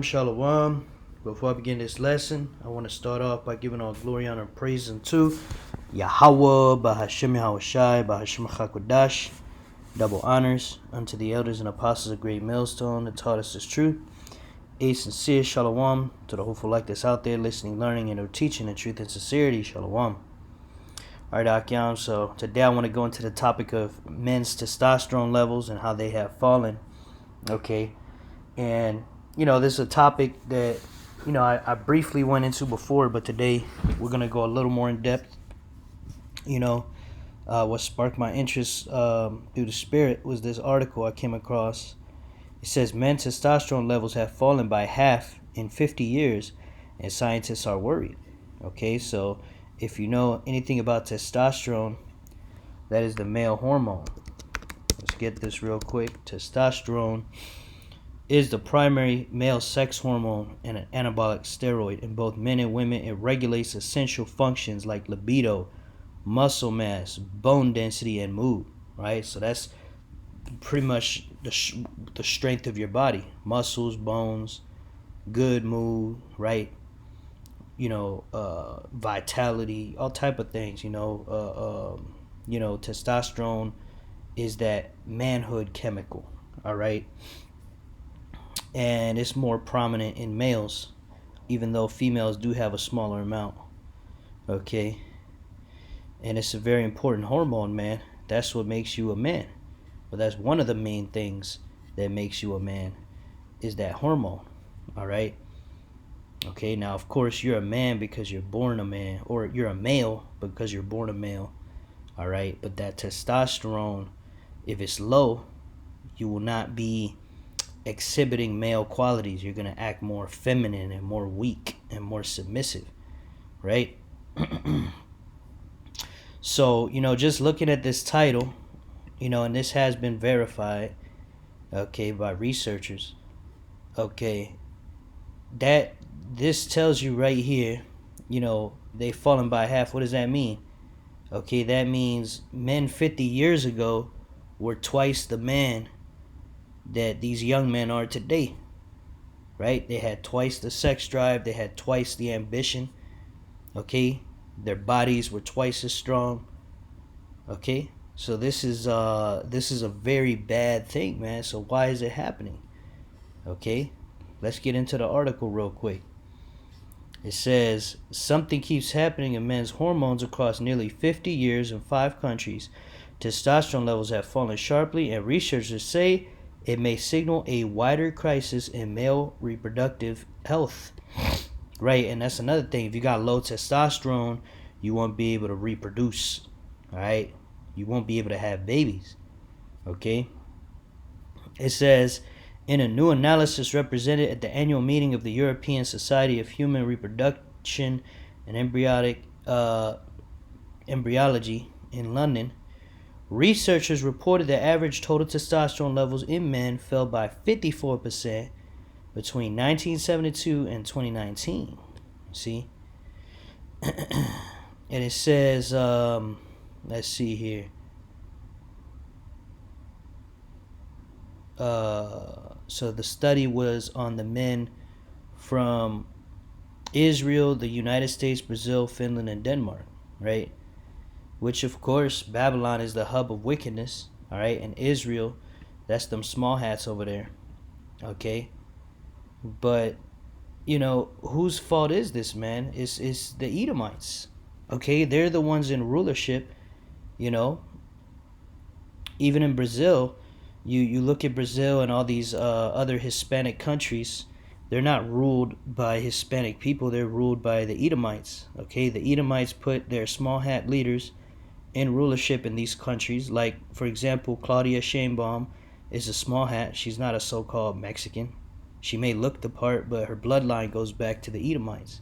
Shalom. Before I begin this lesson, I want to start off by giving all glory, honor, and praise unto Yahweh, Bahashem Yahushai, Bahashem Chakodash. Double honors unto the elders and apostles of Great Millstone that taught us this truth. A sincere shalom to the hopeful like that's out there listening, learning, and or teaching in truth and sincerity. Shalom. Alright, Akyam, so today I want to go into the topic of men's testosterone levels and how they have fallen. Okay. And this is a topic that, I briefly went into before, but today we're going to go a little more in depth. What sparked my interest through the spirit was this article I came across. It says men's testosterone levels have fallen by half in 50 years, and scientists are worried. Okay, so if you know anything about testosterone, that is the male hormone. Let's get this real quick. Testosterone is the primary male sex hormone and an anabolic steroid. In both men and women, it regulates essential functions like libido, muscle mass, bone density, and mood, right? So that's pretty much the strength of your body. Muscles, bones, good mood, right? Vitality, all type of things, testosterone is that manhood chemical, all right? And it's more prominent in males, even though females do have a smaller amount. Okay, and it's a very important hormone, man. That's what makes you a man. But that's one of the main things that makes you a man, is that hormone. All right. Okay, now of course you're a man because you're born a man, or you're a male because you're born a male. All right, but that testosterone, if it's low, you will not be exhibiting male qualities. You're going to act more feminine and more weak and more submissive, right? So, just looking at this title, and this has been verified, okay, by researchers, okay, that this tells you right here, they've fallen by half. What does that mean? Okay, that means men 50 years ago were twice the man that these young men are today, right? They had twice the sex drive, they had twice the ambition, okay? Their bodies were twice as strong, okay? So this is a very bad thing, man. So why is it happening? Okay, let's get into the article real quick. It says, something keeps happening in men's hormones across nearly 50 years in 5 countries. Testosterone levels have fallen sharply, and researchers say it may signal a wider crisis in male reproductive health. Right, and that's another thing. If you got low testosterone, you won't be able to reproduce. All right, you won't be able to have babies. Okay. It says, in a new analysis represented at the annual meeting of the European Society of Human Reproduction and Embryology in London, researchers reported that average total testosterone levels in men fell by 54% between 1972 and 2019. See? And it says, let's see here. So the study was on the men from Israel, the United States, Brazil, Finland, and Denmark, right? Which, of course, Babylon is the hub of wickedness, all right? And Israel, that's them small hats over there, okay? But, whose fault is this, man? It's the Edomites, okay? They're the ones in rulership, Even in Brazil, you look at Brazil and all these other Hispanic countries, they're not ruled by Hispanic people. They're ruled by the Edomites, okay? The Edomites put their small hat leaders in rulership in these countries. Like, for example, Claudia Sheinbaum is a small hat. She's not a so-called Mexican. She may look the part, but her bloodline goes back to the Edomites.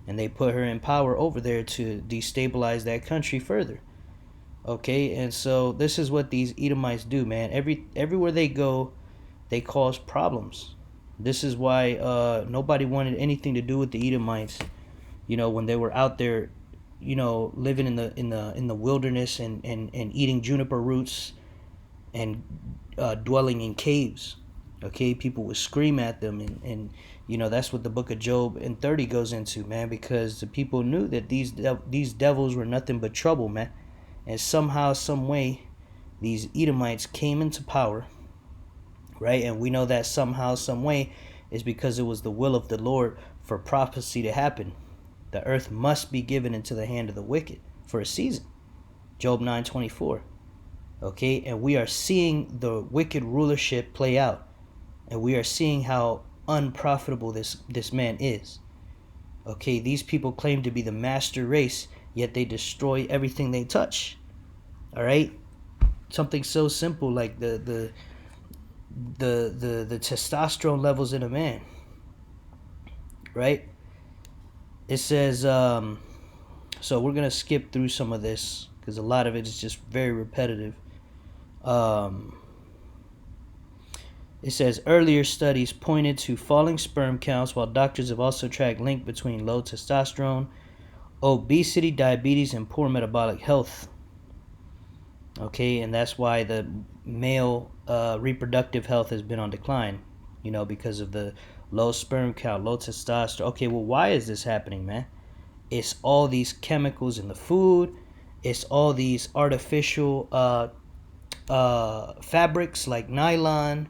And they put her in power over there to destabilize that country further. Okay, and so this is what these Edomites do, man. Everywhere they go, they cause problems. This is why nobody wanted anything to do with the Edomites. When they were out there, living in the wilderness and eating juniper roots and dwelling in caves. Okay, people would scream at them, and that's what the book of Job and 30 goes into, man, because the people knew that these devils were nothing but trouble, man. And somehow, some way, these Edomites came into power, right? And we know that somehow, some way is because it was the will of the Lord for prophecy to happen. The earth must be given into the hand of the wicked for a season. Job 9:24. Okay, and we are seeing the wicked rulership play out, and we are seeing how unprofitable this man is. Okay, these people claim to be the master race, yet they destroy everything they touch. All right, something so simple like the testosterone levels in a man, right? It says so we're gonna skip through some of this because a lot of it is just very repetitive. It says earlier studies pointed to falling sperm counts, while doctors have also tracked link between low testosterone, obesity, diabetes, and poor metabolic health. Okay, and that's why the male reproductive health has been on decline, because of the low sperm count, low testosterone. Okay, well, why is this happening, man? It's all these chemicals in the food. It's all these artificial fabrics like nylon.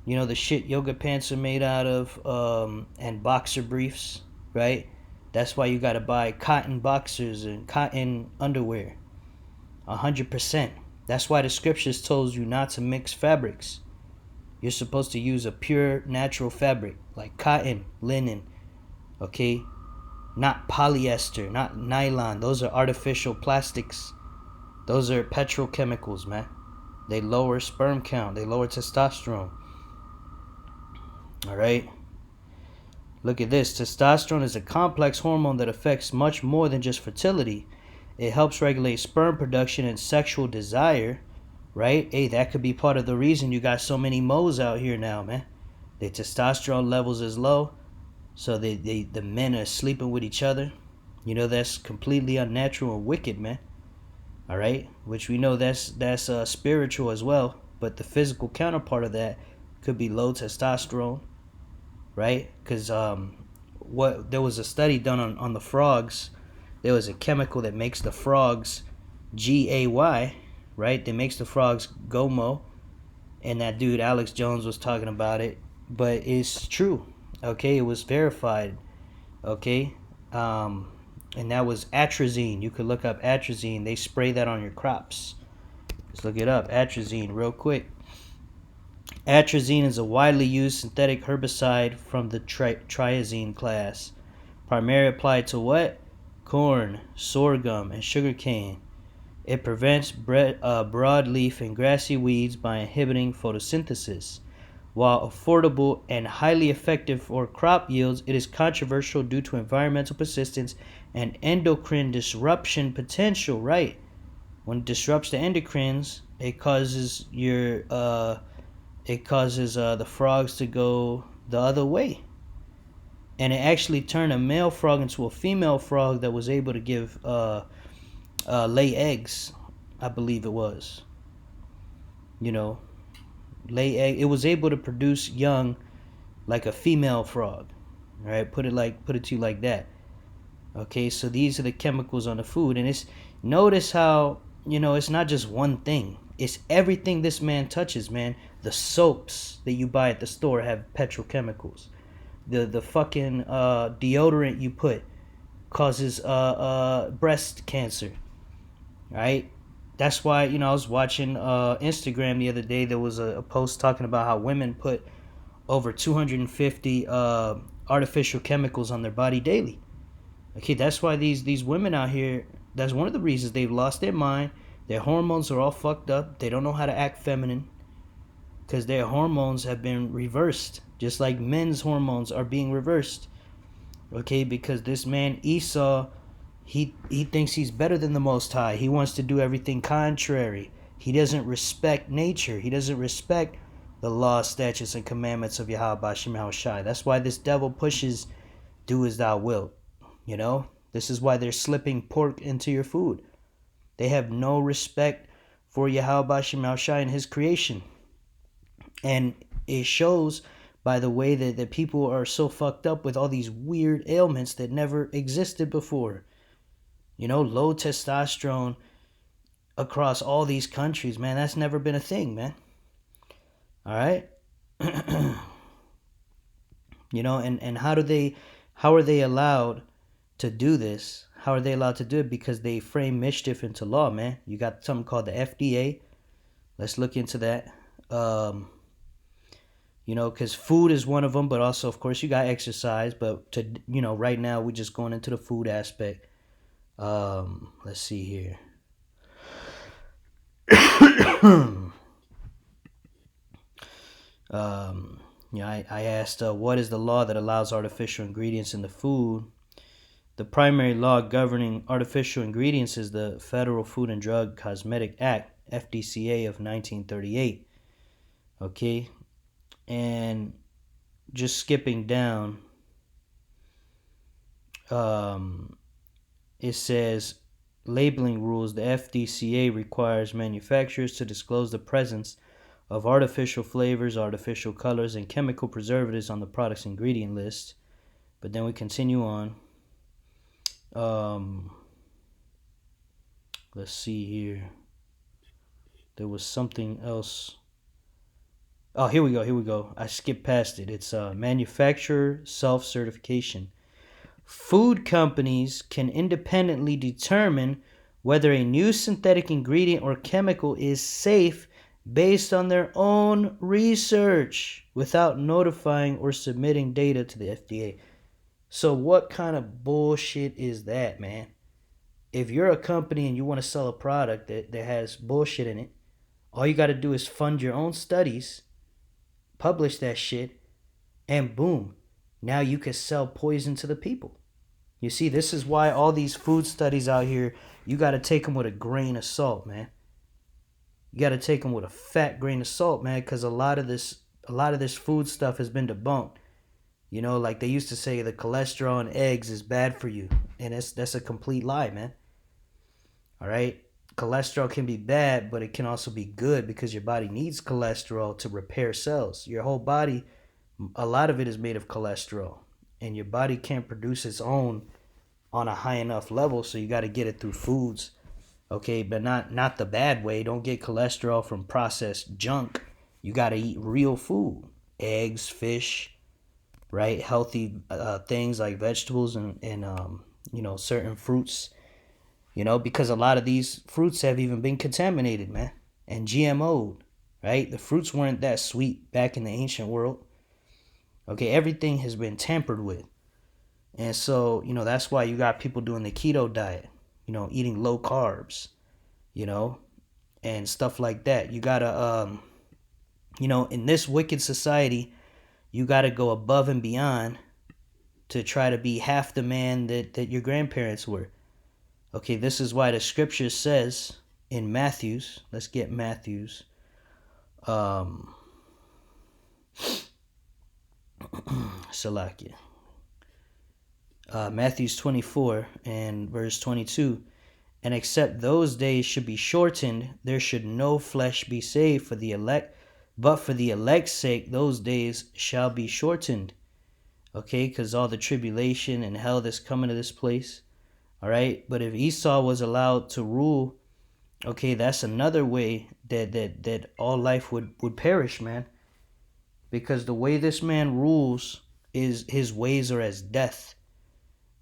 The shit yoga pants are made out of, and boxer briefs, right? That's why you gotta buy cotton boxers and cotton underwear. 100%. That's why the scriptures told you not to mix fabrics. You're supposed to use a pure natural fabric like cotton, linen, okay? Not polyester, not nylon. Those are artificial plastics. Those are petrochemicals, man. They lower sperm count, they lower testosterone. All right. Look at this. Testosterone is a complex hormone that affects much more than just fertility. It helps regulate sperm production and sexual desire, right? Hey, that could be part of the reason you got so many moles out here now, man. The testosterone levels is low, so the men are sleeping with each other. That's completely unnatural and wicked, man. All right, which we know that's spiritual as well, but the physical counterpart of that could be low testosterone, right? Because what there was a study done on the frogs. There was a chemical that makes the frogs gay, right? That makes the frogs gomo, and that dude Alex Jones was talking about it, but it's true. Okay, it was verified. Okay, and that was atrazine. You could look up atrazine. They spray that on your crops. Let's look it up. Atrazine, real quick. Atrazine is a widely used synthetic herbicide from the triazine class, primarily applied to what? Corn, sorghum, and sugarcane. It prevents broadleaf and grassy weeds by inhibiting photosynthesis. While affordable and highly effective for crop yields, it is controversial due to environmental persistence and endocrine disruption potential. Right, when it disrupts the endocrines, it causes the frogs to go the other way, and it actually turned a male frog into a female frog that was able to give lay eggs. I believe it was. Lay egg. It was able to produce young like a female frog. Right? Put it to you like that. Okay, so these are the chemicals on the food, and notice how it's not just one thing. It's everything this man touches, man. The soaps that you buy at the store have petrochemicals. The fucking deodorant you put causes breast cancer, right? That's why I was watching Instagram the other day. There was a post talking about how women put over 250 artificial chemicals on their body daily. Okay, that's why these women out here, that's one of the reasons they've lost their mind. Their hormones are all fucked up. They don't know how to act feminine because their hormones have been reversed, just like men's hormones are being reversed. Okay, because this man Esau, he thinks he's better than the Most High. He wants to do everything contrary. He doesn't respect nature. He doesn't respect the law, statutes, and commandments of Yahweh Bashim Shai. That's why this devil pushes, do as thou wilt. This is why they're slipping pork into your food. They have no respect for Yahweh Bashim Shai and his creation. And it shows by the way that people are so fucked up with all these weird ailments that never existed before. Low testosterone across all these countries, man. That's never been a thing, man. All right. And how are they allowed to do this? How are they allowed to do it? Because they frame mischief into law, man. You got something called the FDA. Let's look into that. Because food is one of them, but also, of course, you got exercise. But right now we're just going into the food aspect. Let's see here. I asked, what is the law that allows artificial ingredients in the food? The primary law governing artificial ingredients is the Federal Food and Drug Cosmetic Act, FDCA of 1938. Okay, and just skipping down, it says labeling rules. The FDCA requires manufacturers to disclose the presence of artificial flavors, artificial colors, and chemical preservatives on the product's ingredient list. But then we continue on. Let's see here. There was something else. Oh, here we go. I skipped past it. It's manufacturer self-certification. Food companies can independently determine whether a new synthetic ingredient or chemical is safe based on their own research without notifying or submitting data to the FDA. So what kind of bullshit is that, man? If you're a company and you want to sell a product that has bullshit in it, all you got to do is fund your own studies, publish that shit, and boom, now you can sell poison to the people. You see, this is why all these food studies out here, you got to take them with a grain of salt, man. You got to take them with a fat grain of salt, man, because a lot of this food stuff has been debunked. Like they used to say, the cholesterol in eggs is bad for you, and that's a complete lie, man. All right, cholesterol can be bad, but it can also be good because your body needs cholesterol to repair cells. Your whole body, a lot of it is made of cholesterol, and your body can't produce its own on a high enough level, so you got to get it through foods. Okay, but not the bad way. Don't get cholesterol from processed junk. You got to eat real food. Eggs, fish, right? Healthy things like vegetables and certain fruits. Because a lot of these fruits have even been contaminated, man. And GMO'd, right? The fruits weren't that sweet back in the ancient world. Okay, everything has been tampered with. And so, that's why you got people doing the keto diet, eating low carbs, and stuff like that. You gotta, in this wicked society, you gotta go above and beyond to try to be half the man that your grandparents were. Okay, this is why the scripture says in Matthew's, let's get Matthew's, Salakia. Matthew's 24 and verse 22. And except those days should be shortened, there should no flesh be saved for the elect, but for the elect's sake, those days shall be shortened. Okay, because all the tribulation and hell that's coming to this place. All right, but if Esau was allowed to rule, okay, that's another way that all life would perish, man. Because the way this man rules is his ways are as death.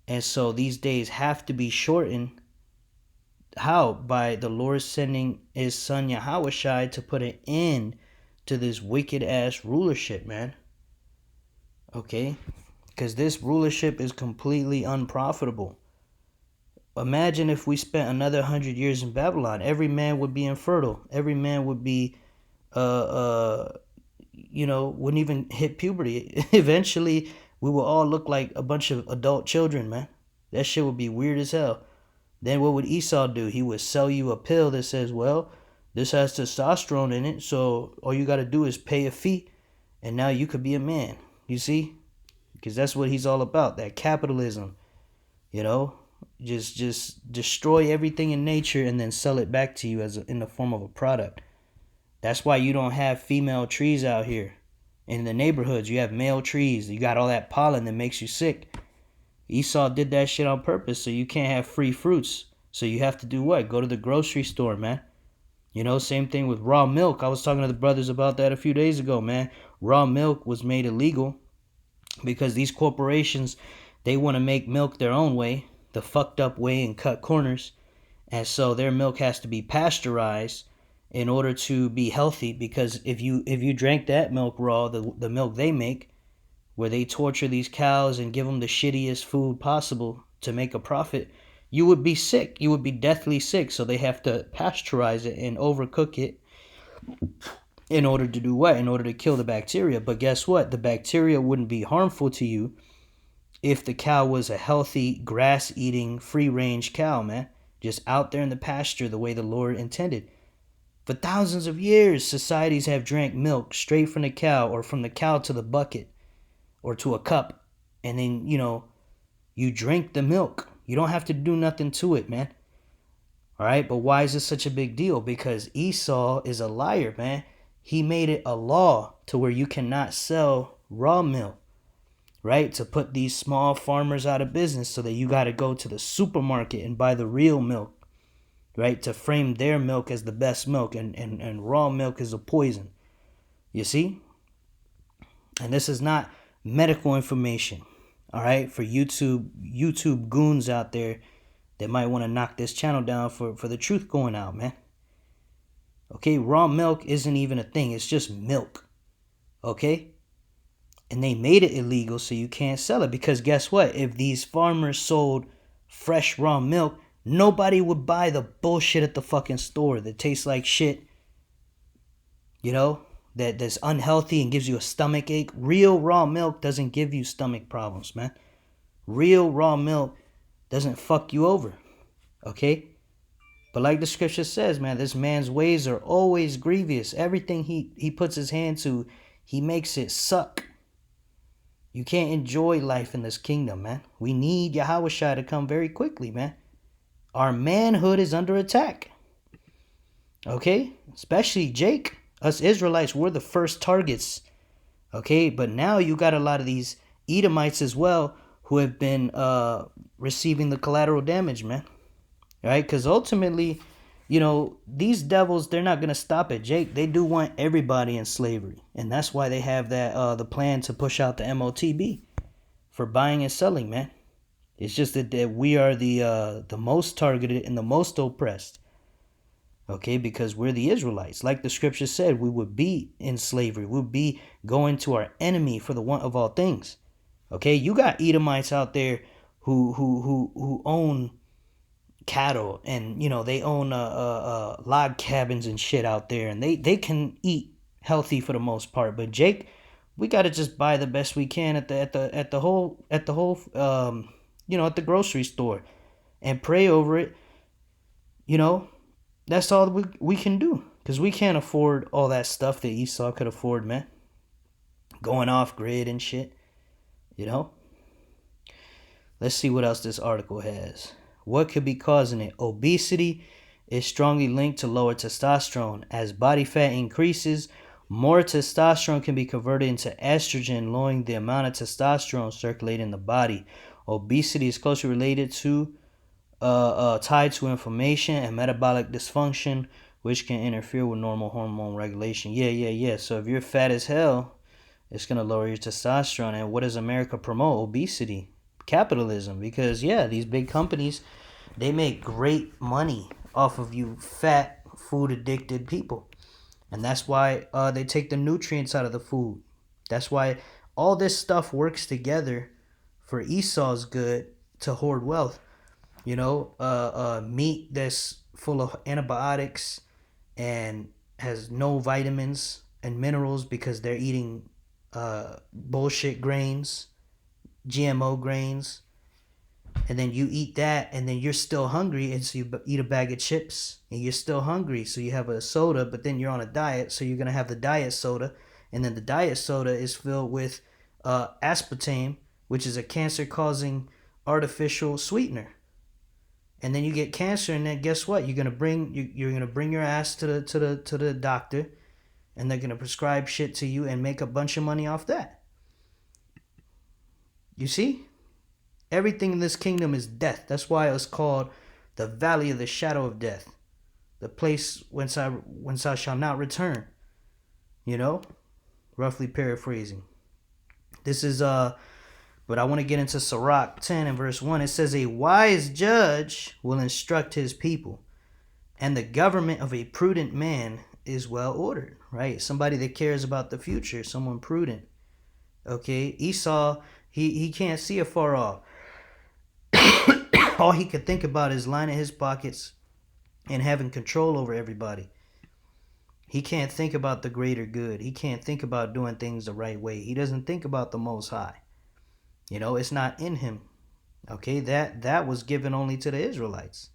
And so these days have to be shortened. How? By the Lord sending his son Yahushai to put an end to this wicked ass rulership, man. Okay? Because this rulership is completely unprofitable. Imagine if we spent another 100 years in Babylon. Every man would be infertile. Every man would be, wouldn't even hit puberty. Eventually, we will all look like a bunch of adult children, man. That shit would be weird as hell. Then what would Esau do? He would sell you a pill that says, well, this has testosterone in it, so all you got to do is pay a fee, and now you could be a man. You see? Because that's what he's all about, that capitalism, Just destroy everything in nature and then sell it back to you in the form of a product. That's why you don't have female trees out here. In the neighborhoods, you have male trees. You got all that pollen that makes you sick. Esau did that shit on purpose, so you can't have free fruits. So you have to do what? Go to the grocery store, man. You know, same thing with raw milk. I was talking to the brothers about that a few days ago, man. Raw milk was made illegal because these corporations, they want to make milk their own way, the fucked up way, and cut corners. And so their milk has to be pasteurized in order to be healthy, because if you drank that milk raw, the milk they make, where they torture these cows and give them the shittiest food possible to make a profit, you would be sick. You would be deathly sick. So they have to pasteurize it and overcook it in order to do what? In order to kill the bacteria. But guess what? The bacteria wouldn't be harmful to you if the cow was a healthy, grass-eating, free-range cow, man. Just out there in the pasture the way the Lord intended. For thousands of years, societies have drank milk straight from the cow, or from the cow to the bucket or to a cup. And then, you drink the milk. You don't have to do nothing to it, man. All right, but why is this such a big deal? Because Esau is a liar, man. He made it a law to where you cannot sell raw milk, right? To put these small farmers out of business, so that you got to go to the supermarket and buy the real milk, right? To frame their milk as the best milk, and raw milk is a poison. You see? And this is not medical information, all right? For YouTube goons out there that might want to knock this channel down for the truth going out, man. Okay, raw milk isn't even a thing. It's just milk, okay? And they made it illegal so you can't sell it, because guess what? If these farmers sold fresh raw milk, nobody would buy the bullshit at the fucking store that tastes like shit, that's unhealthy and gives you a stomach ache. Real raw milk doesn't give you stomach problems, man. Real raw milk doesn't fuck you over, okay? But like the scripture says, man, this man's ways are always grievous. Everything he puts his hand to, he makes it suck. You can't enjoy life in this kingdom, man. We need Yahushua to come very quickly, man. Our manhood is under attack, okay? Especially Jake. Us Israelites, we're the first targets, okay? But now you got a lot of these Edomites as well who have been receiving the collateral damage, man. Right? Because ultimately, these devils, they're not going to stop at Jake. They do want everybody in slavery. And that's why they have the plan to push out the MOTB for buying and selling, man. It's just that we are the most targeted and the most oppressed. Okay, because we're the Israelites. Like the scripture said, we would be in slavery. We would be going to our enemy for the want of all things. Okay, you got Edomites out there who own cattle, and they own log cabins and shit out there, and they can eat healthy for the most part. But Jake, we got to just buy the best we can at the whole at the grocery store, and pray over it. That's all we can do, because we can't afford all that stuff that Esau could afford, man. Going off grid and shit, Let's see what else this article has. What could be causing it? Obesity is strongly linked to lower testosterone. As body fat increases, more testosterone can be converted into estrogen, lowering the amount of testosterone circulating in the body. Obesity is closely related to tied to inflammation and metabolic dysfunction, which can interfere with normal hormone regulation. Yeah. So if you're fat as hell, it's going to lower your testosterone. And what does America promote? Obesity. Capitalism. Because, these big companies, they make great money off of you fat, food-addicted people. And that's why they take the nutrients out of the food. That's why all this stuff works together for Esau's good to hoard wealth. Meat that's full of antibiotics and has no vitamins and minerals because they're eating bullshit grains, GMO grains. And then you eat that, and then you're still hungry, and so you eat a bag of chips, and you're still hungry, so you have a soda, but then you're on a diet, so you're going to have the diet soda, and then the diet soda is filled with aspartame, which is a cancer-causing artificial sweetener. And then you get cancer, and then guess what? You're gonna bring your ass to the doctor, and they're going to prescribe shit to you and make a bunch of money off that. You see? Everything in this kingdom is death. That's why it's called the valley of the shadow of death. The place whence I shall not return. You know? Roughly paraphrasing. This is but I want to get into Sirach 10 and verse 1. It says, a wise judge will instruct his people, and the government of a prudent man is well ordered, right? Somebody that cares about the future, someone prudent. Okay, Esau, he can't see afar off. All he could think about is lining his pockets and having control over everybody. He can't think about the greater good. He can't think about doing things the right way. He doesn't think about the Most High. You know, it's not in him. Okay, that was given only to the Israelites.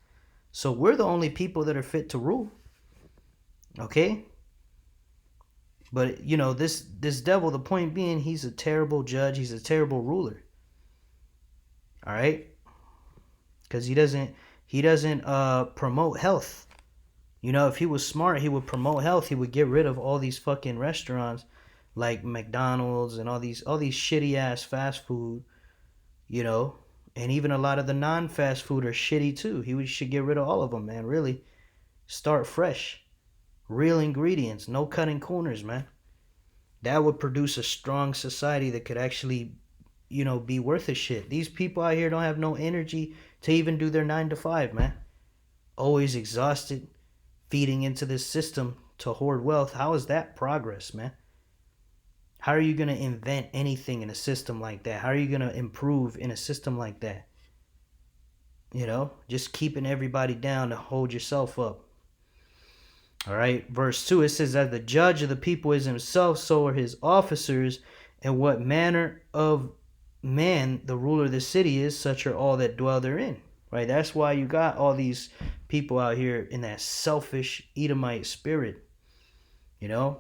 So we're the only people that are fit to rule. Okay? But, you know, this devil, the point being, he's a terrible judge. He's a terrible ruler. All right? Because he doesn't promote health. You know, if he was smart, he would promote health. He would get rid of all these fucking restaurants like McDonald's and all these shitty ass fast food, you know. And even a lot of the non-fast food are shitty too. He should get rid of all of them, man. Really. Start fresh. Real ingredients. No cutting corners, man. That would produce a strong society that could actually, you know, be worth a shit. These people out here don't have no energy to even do their 9 to 5, man. Always exhausted. Feeding into this system to hoard wealth. How is that progress, man? How are you going to invent anything in a system like that? How are you going to improve in a system like that? You know, just keeping everybody down to hold yourself up. All right, verse 2, it says that the judge of the people is himself, so are his officers, and what manner of man the ruler of the city is, such are all that dwell therein. Right, that's why you got all these people out here in that selfish Edomite spirit. You know,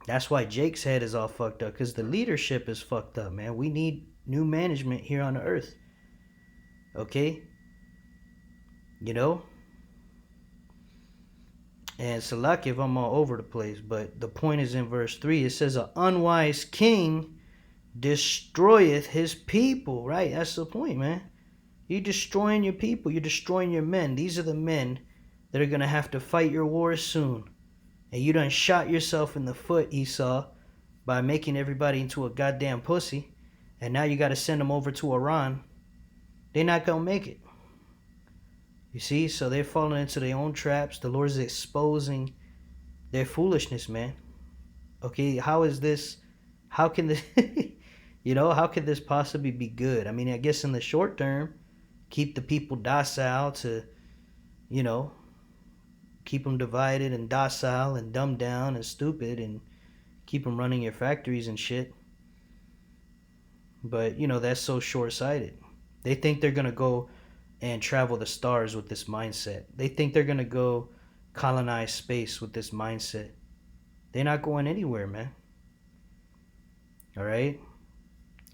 that's why Jake's head is all fucked up, because the leadership is fucked up, man. We need new management here on the earth. Okay? You know? And Salak, if I'm all over the place, but the point is in verse 3. It says, an unwise king destroyeth his people. Right? That's the point, man. You're destroying your people. You're destroying your men. These are the men that are going to have to fight your wars soon. And you done shot yourself in the foot, Esau, by making everybody into a goddamn pussy. And now you got to send them over to Iran. They're not going to make it. You see? So they're falling into their own traps. The Lord is exposing their foolishness, man. Okay, how is this? How can this... you know, how could this possibly be good? I mean, I guess in the short term, keep the people docile to, you know, keep them divided and docile and dumbed down and stupid and keep them running your factories and shit. But, you know, that's so short-sighted. They think they're going to go and travel the stars with this mindset. They think they're going to go colonize space with this mindset. They're not going anywhere, man. All right?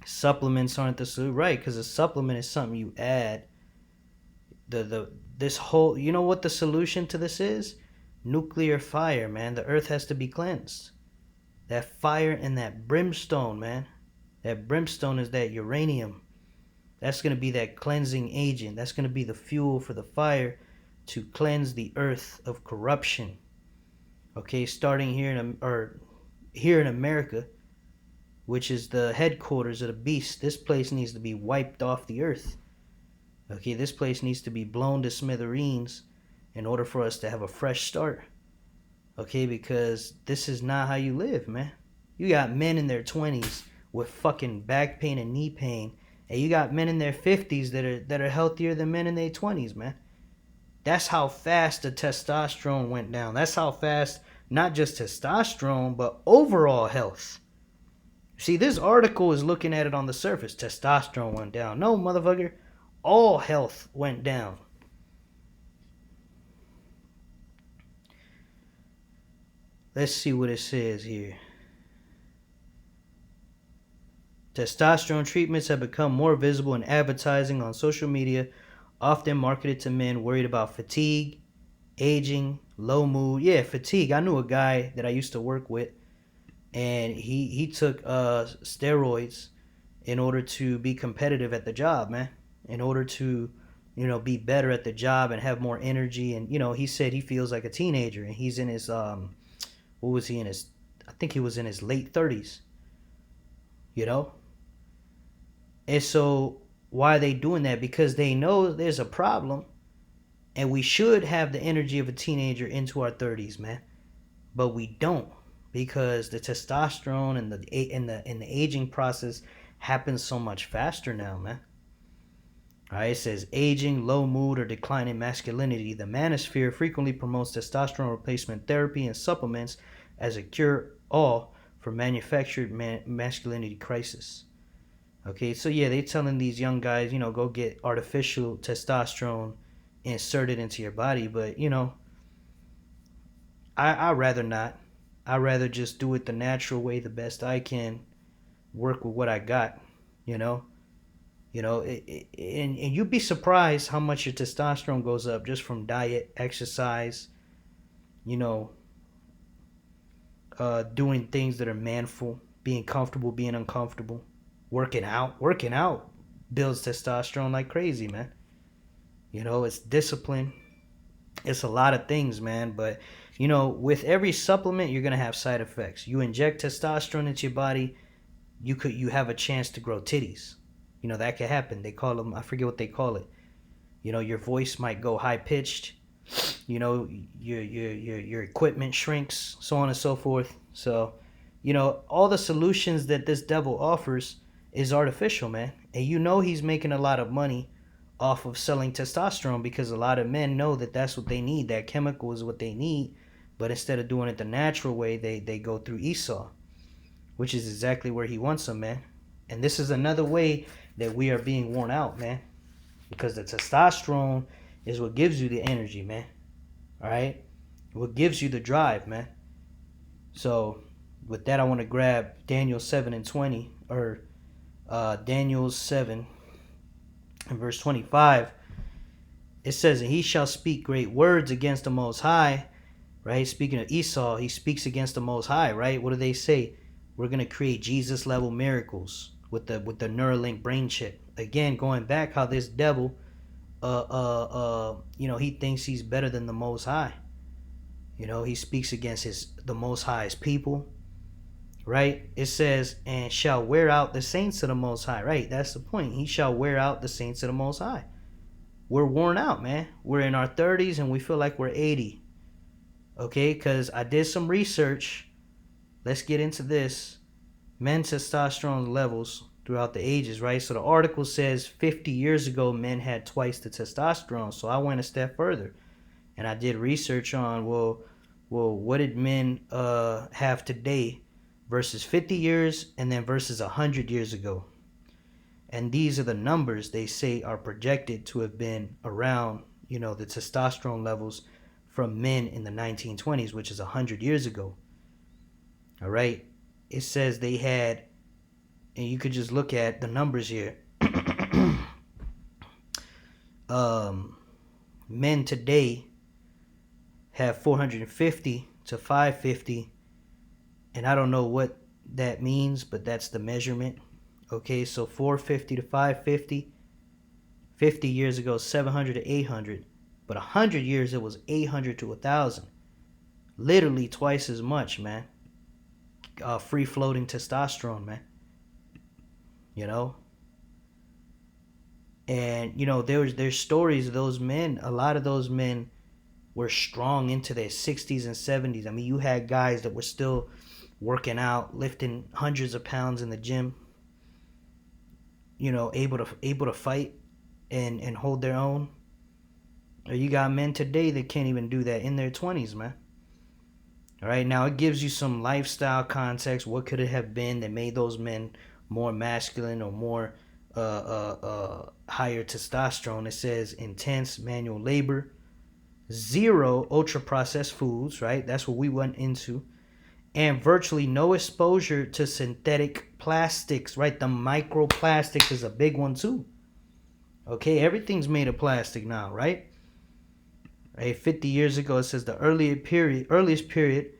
Supplements aren't the solution. Right, because a supplement is something you add. This whole, you know what the solution to this is? Nuclear fire, man. The earth has to be cleansed. That fire and that brimstone, man. That brimstone is that uranium. That's going to be that cleansing agent. That's going to be the fuel for the fire to cleanse the earth of corruption. Okay, starting here in America, which is the headquarters of the beast. This place needs to be wiped off the earth. Okay, this place needs to be blown to smithereens in order for us to have a fresh start. Okay, because this is not how you live, man. You got men in their 20s with fucking back pain and knee pain, and you got men in their 50s that are healthier than men in their 20s, man. That's how fast the testosterone went down. That's how fast, not just testosterone, but overall health. See, this article is looking at it on the surface. Testosterone went down. No, motherfucker. All health went down. Let's see what it says here. Testosterone treatments have become more visible in advertising on social media, often marketed to men worried about fatigue, aging, low mood, yeah, fatigue. I knew a guy that I used to work with, and he took steroids in order to be competitive at the job, man. In order to, be better at the job and have more energy. And he said he feels like a teenager, and he's in his what was he in his? I think he was in his late 30s. You know, and so why are they doing that? Because they know there's a problem, and we should have the energy of a teenager into our 30s, man. But we don't, because the testosterone and the aging process happens so much faster now, man. All right, it says aging, low mood, or declining masculinity. The manosphere frequently promotes testosterone replacement therapy and supplements as a cure-all for manufactured masculinity crisis. Okay, so yeah, they telling these young guys, go get artificial testosterone inserted into your body, but I rather not. I rather just do it the natural way, the best I can, work with what I got, you know. And you'd be surprised how much your testosterone goes up just from diet, exercise, you know, doing things that are manful, being comfortable, being uncomfortable, working out. Working out builds testosterone like crazy, man. It's discipline. It's a lot of things, man. But with every supplement, you're gonna have side effects. You inject testosterone into your body, you have a chance to grow titties. That could happen. They call them, I forget what they call it. Your voice might go high pitched. Your equipment shrinks, so on and so forth. So, all the solutions that this devil offers is artificial, man. And he's making a lot of money off of selling testosterone, because a lot of men know that that's what they need. That chemical is what they need. But instead of doing it the natural way, they go through Esau, which is exactly where he wants them, man. And this is another way that we are being worn out, man. Because the testosterone is what gives you the energy, man. All right? What gives you the drive, man. So, with that, I want to grab Daniel 7 and 20, or Daniel 7 and verse 25. It says, and he shall speak great words against the Most High, right? Speaking of Esau, he speaks against the Most High, right? What do they say? We're going to create Jesus-level miracles with the Neuralink brain chip. Again, going back how this devil, he thinks he's better than the Most High. He speaks against the Most High's people, right? It says, and shall wear out the saints of the Most High, right? That's the point. He shall wear out the saints of the Most High. We're worn out, man. We're in our 30s and we feel like we're 80. Okay, because I did some research. Let's get into this. Men's testosterone levels throughout the ages, right? So the article says 50 years ago, men had twice the testosterone. So I went a step further, and I did research on, well, what did men have today versus 50 years and then versus 100 years ago? And these are the numbers they say are projected to have been around, the testosterone levels from men in the 1920s, which is 100 years ago. All right. It says they had, and you could just look at the numbers here. Men today have 450 to 550, and I don't know what that means, but that's the measurement. Okay, so 450 to 550. 50 years ago, 700 to 800. But 100 years, it was 800 to 1,000. Literally twice as much, man. Free-floating testosterone, man. And, there's stories of those men. A lot of those men were strong into their 60s and 70s. I mean, you had guys that were still working out, lifting hundreds of pounds in the gym, able to fight and hold their own. Or you got men today that can't even do that in their 20s, man. All right, now it gives you some lifestyle context. What could it have been that made those men more masculine or more higher testosterone? It says intense manual labor, zero ultra processed foods, right? That's what we went into. And virtually no exposure to synthetic plastics, right? The microplastic is a big one too. Okay, everything's made of plastic now, right? Right? 50 years ago, it says the earliest period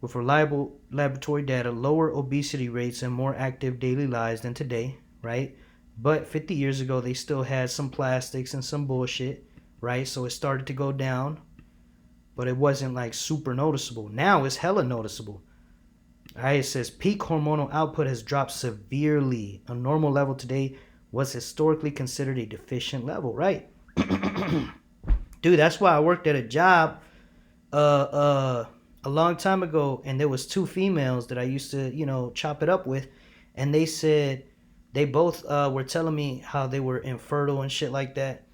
with reliable laboratory data, lower obesity rates, and more active daily lives than today, right? But 50 years ago, they still had some plastics and some bullshit, right? So it started to go down, but it wasn't like super noticeable. Now it's hella noticeable. All right, it says peak hormonal output has dropped severely. A normal level today was historically considered a deficient level, right? Dude, that's why I worked at a job a long time ago, and there was two females that I used to, chop it up with, and they said they both were telling me how they were infertile and shit like that,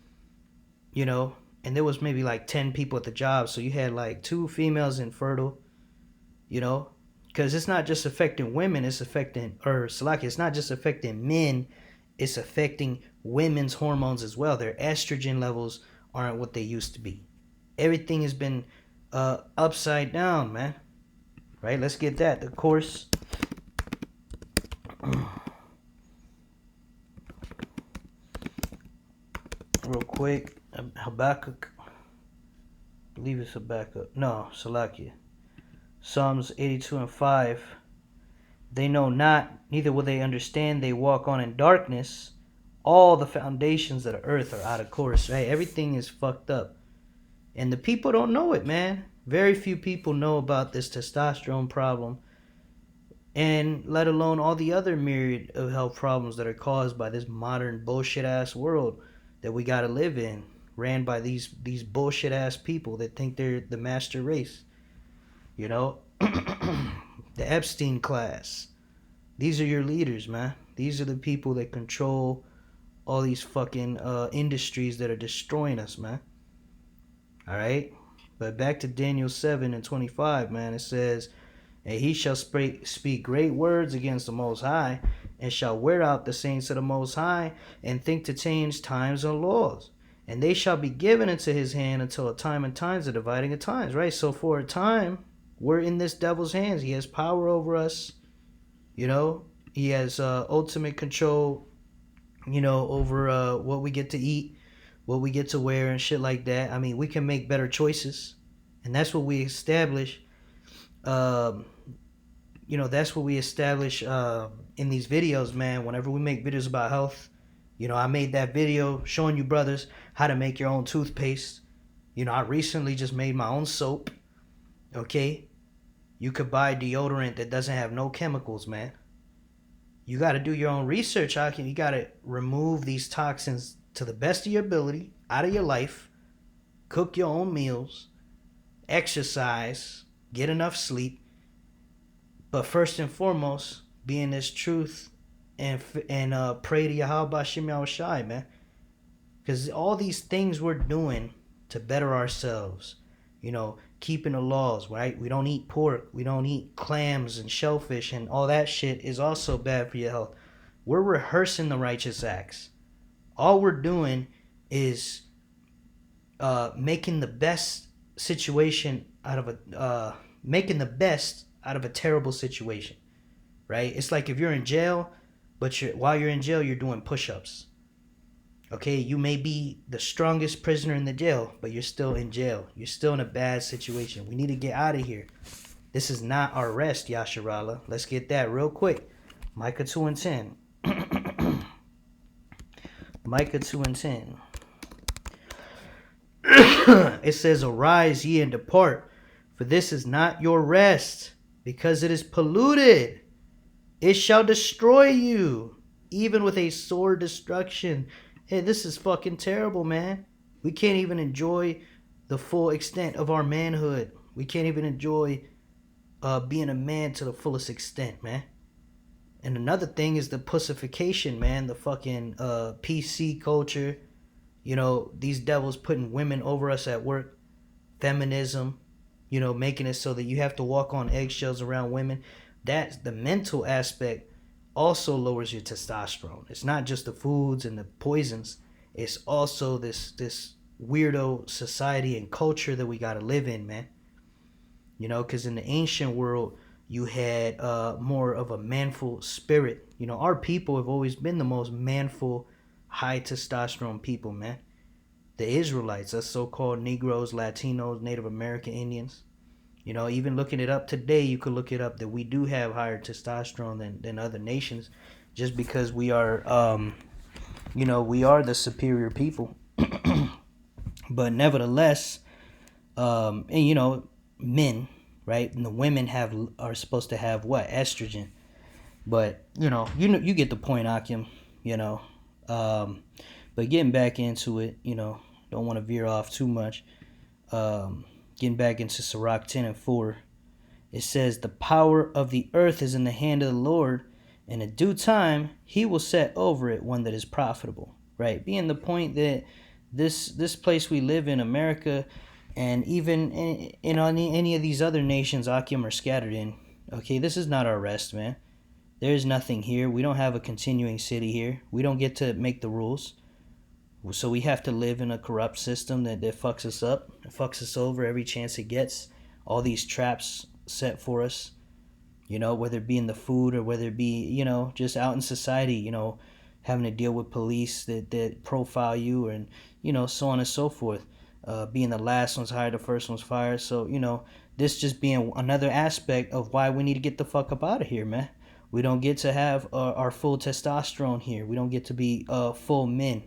you know, and there was maybe like 10 people at the job, so you had like two females infertile, you know, because it's not just affecting women, it's affecting, or Salaki, it's not just affecting men, it's affecting women's hormones as well. Their estrogen levels aren't what they used to be. Everything has been upside down, man. Right? Let's get that. The course. Real quick. Habakkuk. I believe it's Habakkuk. No, Salakia. Psalms 82 and 5. They know not, neither will they understand. They walk on in darkness. All the foundations of the earth are out of course, right? Everything is fucked up. And the people don't know it, man. Very few people know about this testosterone problem, and let alone all the other myriad of health problems that are caused by this modern bullshit ass world that we gotta live in, ran by these bullshit ass people that think they're the master race. You know? The Epstein class. These are your leaders, man. These are the people that control all these fucking industries that are destroying us, man. Alright? But back to Daniel 7 and 25, man. It says, and he shall speak great words against the Most High, and shall wear out the saints of the Most High, and think to change times and laws. And they shall be given into his hand until a time and times are dividing of times, right? So for a time, we're in this devil's hands. He has power over us, you know? He has ultimate control, over what we get to eat, what we get to wear, and shit like that. I mean, we can make better choices, and that's what we establish. That's what we establish in these videos, man. Whenever we make videos about health, I made that video showing you brothers how to make your own toothpaste. I recently just made my own soap. Okay, you could buy deodorant that doesn't have no chemicals, man. You got to do your own research. You got to remove these toxins to the best of your ability out of your life. Cook your own meals, exercise, get enough sleep. But first and foremost, be in this truth and pray to Yahweh Bashim Yahushai, man. Because all these things we're doing to better ourselves, keeping the laws, right? We don't eat pork. We don't eat clams and shellfish, and all that shit is also bad for your health. We're rehearsing the righteous acts. All we're doing is making the best situation out of a terrible situation, right? It's like if you're in jail, but while you're in jail, you're doing push-ups. Okay, you may be the strongest prisoner in the jail, but you're still in jail. You're still in a bad situation. We need to get out of here. This is not our rest, Yasharala. Let's get that real quick. Micah 2 and 10. Micah 2 and 10. It says, arise ye and depart, for this is not your rest, because it is polluted. It shall destroy you, even with a sore destruction. Hey, this is fucking terrible, man. We can't even enjoy the full extent of our manhood. We can't even enjoy being a man to the fullest extent, man. And another thing is the pussification, man. The fucking PC culture. These devils putting women over us at work. Feminism. Making it so that you have to walk on eggshells around women. That's the mental aspect. Also lowers your testosterone. It's not just the foods and the poisons. It's also this weirdo society and culture that we got to live in, man. Because in the ancient world, you had more of a manful spirit. Our people have always been the most manful, high testosterone people, man. the Israelites, us so-called Negroes, Latinos, Native American Indians. You know, even looking it up today, you could look it up that we do have higher testosterone than other nations, just because we are, we are the superior people. But nevertheless, and men, right? And the women are supposed to have what, estrogen. But you get the point, Akim. You know, um, but getting back into it, don't want to veer off too much. Getting back into Sirach 10:4, it says, "The power of the earth is in the hand of the Lord, and in due time He will set over it one that is profitable." Right, being the point that this place we live in, America, and even in any of these other nations Akim are scattered in. Okay, this is not our rest, man. There's nothing here. We don't have a continuing city here. We don't get to make the rules. So we have to live in a corrupt system that fucks us up, fucks us over every chance it gets. All these traps set for us, whether it be in the food or whether it be, just out in society, having to deal with police that profile you and, so on and so forth. Being the last one's hired, the first one's fired. So, this just being another aspect of why we need to get the fuck up out of here, man. We don't get to have our full testosterone here. We don't get to be full men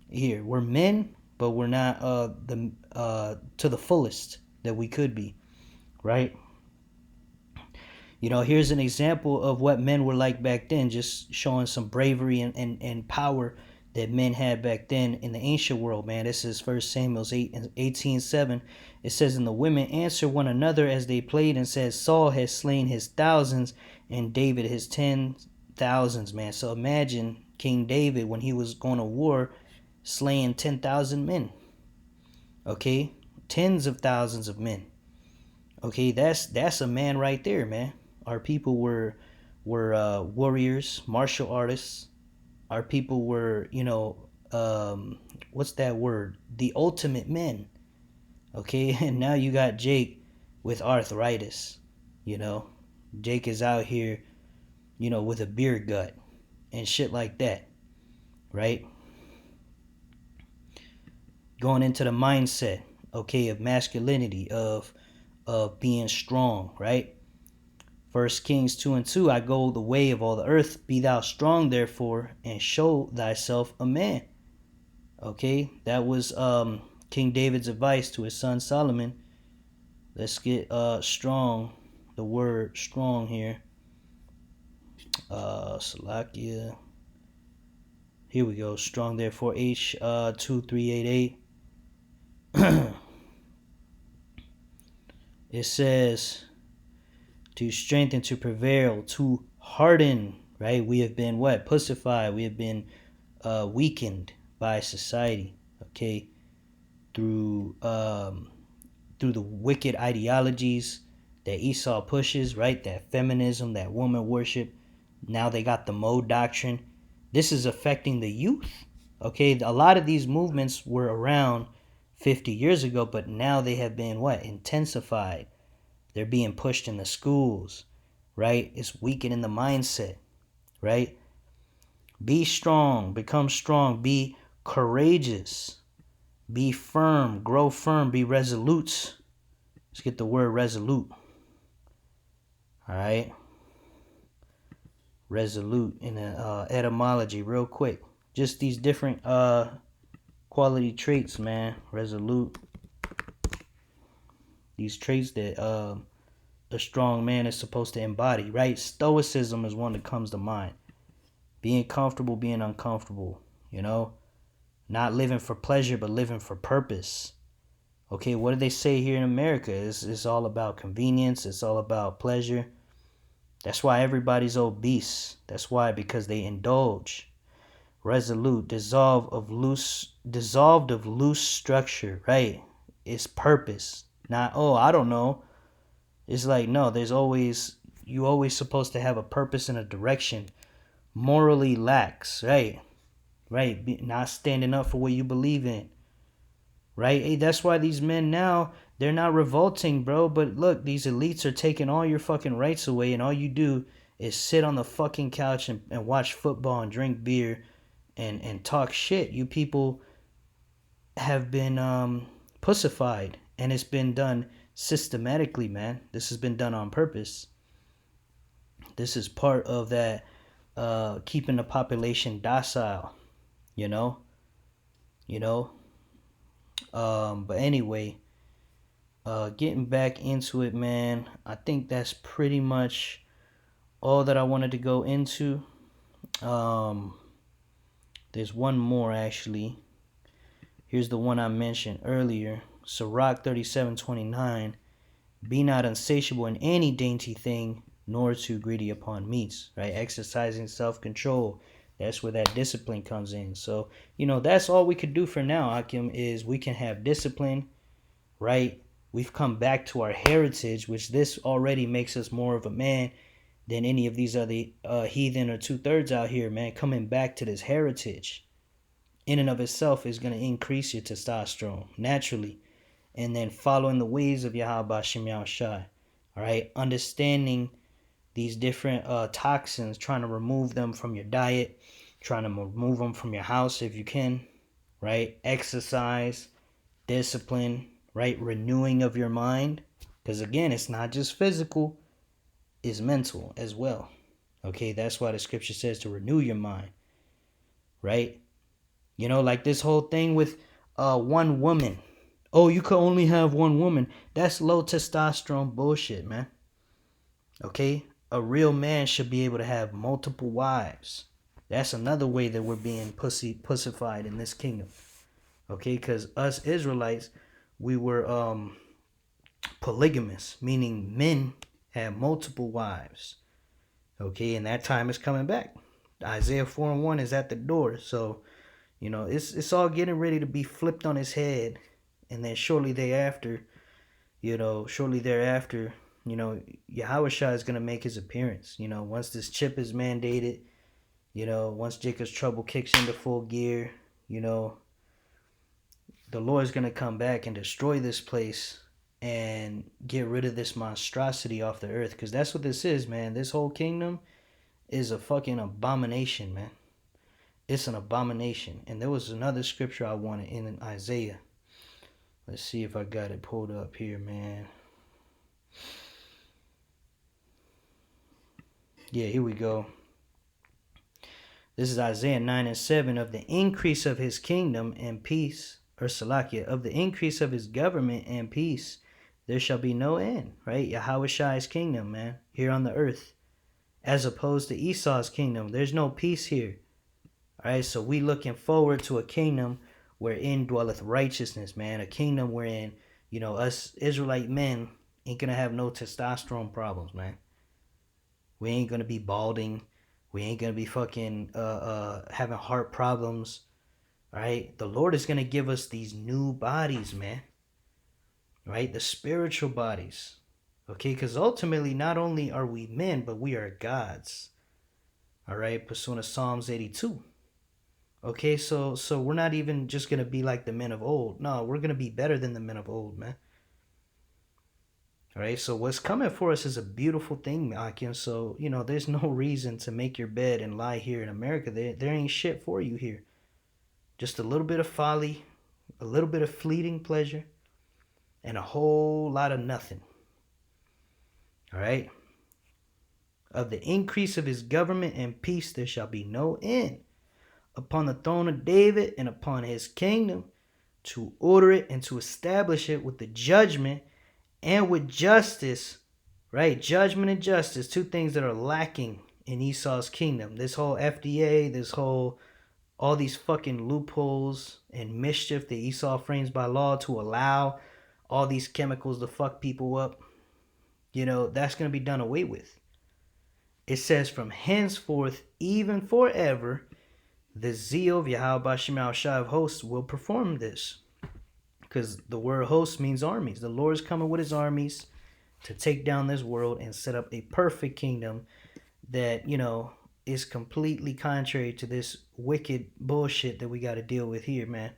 here. We're men, but we're not to the fullest that we could be, right? Here's an example of what men were like back then, just showing some bravery and power that men had back then in the ancient world, man. This is 1 Samuel 18:7. It says, "And the women answered one another as they played and said, Saul has slain his thousands and David his 10,000s, man." So imagine King David when he was going to war slaying 10,000 men. Okay? Tens of thousands of men. Okay, that's a man right there, man. Our people were warriors, martial artists. Our people were, what's that word? The ultimate men. Okay, and now you got Jake with arthritis. Jake is out here, with a beer gut and shit like that, right? Going into the mindset, okay, of masculinity, of being strong, right? 1 Kings 2:2, "I go the way of all the earth, be thou strong therefore, and show thyself a man." Okay, that was King David's advice to his son Solomon. Let's get strong, the word strong here. Salakia. Here we go. Strong therefore, H 2388. It says to strengthen, to prevail, to harden, right? We have been what? Pussified. We have been weakened by society, okay? Through the wicked ideologies that Esau pushes, right? That feminism, that woman worship. Now they got the mode doctrine. This is affecting the youth, okay? A lot of these movements were around 50 years ago, but now they have been what? Intensified. They're being pushed in the schools, right? It's weakening the mindset, right? Be strong, become strong, be courageous, be firm, grow firm, be resolute. Let's get the word resolute. All right. Resolute in the etymology real quick. Just these different quality traits, man. Resolute. These traits that a strong man is supposed to embody, right? Stoicism is one that comes to mind. Being comfortable, being uncomfortable, not living for pleasure, but living for purpose. Okay, what do they say here in America? It's all about convenience. It's all about pleasure. That's why everybody's obese. That's why, because they indulge. Resolute, dissolved of loose structure, right? It's purpose. Not, I don't know. It's like, no, you always supposed to have a purpose and a direction. Morally lax, right? Right, not standing up for what you believe in. Right? Hey, that's why these men now, they're not revolting, bro. But look, these elites are taking all your fucking rights away, and all you do is sit on the fucking couch and watch football and drink beer and talk shit. You people have been pussified, and it's been done systematically, man. This has been done on purpose. This is part of that keeping the population docile, you know, you know. But anyway, getting back into it, man. I think that's pretty much all that I wanted to go into. Um, there's one more actually. Here's the one I mentioned earlier. Sirach 37:29. Be not insatiable in any dainty thing, nor too greedy upon meats. Right? Exercising self-control. That's where that discipline comes in. So, that's all we could do for now, Hakim, is we can have discipline, right? We've come back to our heritage, which this already makes us more of a man than any of these other heathen or two-thirds out here, man. Coming back to this heritage in and of itself is going to increase your testosterone naturally. And then following the ways of Yahweh Shem Shai. All right, understanding these different toxins, trying to remove them from your diet, trying to remove them from your house if you can, right? Exercise, discipline, right? Renewing of your mind. Because again, it's not just physical, it's mental as well. Okay, that's why the scripture says to renew your mind, right? Like this whole thing with one woman. Oh, you could only have one woman. That's low testosterone bullshit, man. Okay? A real man should be able to have multiple wives. That's another way that we're being pussified in this kingdom. Okay? Because us Israelites, we were polygamous, meaning men had multiple wives. Okay? And that time is coming back. Isaiah 4:1 is at the door. So, it's all getting ready to be flipped on its head. And then shortly thereafter, Yahweh Shai is going to make his appearance. Once this chip is mandated, once Jacob's trouble kicks into full gear, the Lord is going to come back and destroy this place and get rid of this monstrosity off the earth. Because that's what this is, man. This whole kingdom is a fucking abomination, man. It's an abomination. And there was another scripture I wanted in Isaiah. Let's see if I got it pulled up here, man. Yeah, here we go. This is Isaiah 9:7. Of the increase of his kingdom and peace, or Salakia, of the increase of his government and peace, there shall be no end, right? Yahweh Shai's kingdom, man, here on the earth. As opposed to Esau's kingdom, there's no peace here. All right, so we looking forward to a kingdom wherein dwelleth righteousness, man. A kingdom wherein, us Israelite men ain't gonna have no testosterone problems, man. We ain't gonna be balding. We ain't gonna be fucking having heart problems. All right, the Lord is gonna give us these new bodies, man. Right, the spiritual bodies. Okay, because ultimately, not only are we men, but we are gods. All right, pursuant to Psalms 82. Okay, so we're not even just gonna be like the men of old. No, we're gonna be better than the men of old, man. All right, so what's coming for us is a beautiful thing, Akim. So, there's no reason to make your bed and lie here in America. There ain't shit for you here. Just a little bit of folly, a little bit of fleeting pleasure, and a whole lot of nothing. All right? Of the increase of his government and peace there shall be no end upon the throne of David and upon his kingdom, to order it and to establish it with the judgment and with justice, right? Judgment and justice, two things that are lacking in Esau's kingdom. This whole FDA, all these fucking loopholes and mischief that Esau frames by law to allow all these chemicals to fuck people up, that's going to be done away with. It says, from henceforth, even forever, the zeal of Yahweh Shem Shai of hosts will perform this. Because the word host means armies. The Lord is coming with his armies to take down this world and set up a perfect kingdom that, is completely contrary to this wicked bullshit that we got to deal with here, man.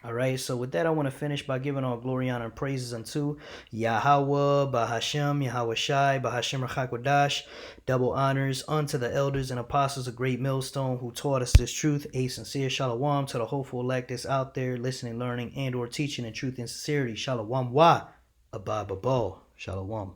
All right, so with that, I want to finish by giving all glory, honor, and praises unto Yahweh, Bahashem, Yahweh Shai, Bahashem Rachakwadash. Double honors unto the elders and apostles of Great Millstone who taught us this truth. A sincere shalom to the hopeful elect that's out there listening, learning, and or teaching in truth and sincerity. Shalom wa, abba babo. Shalom.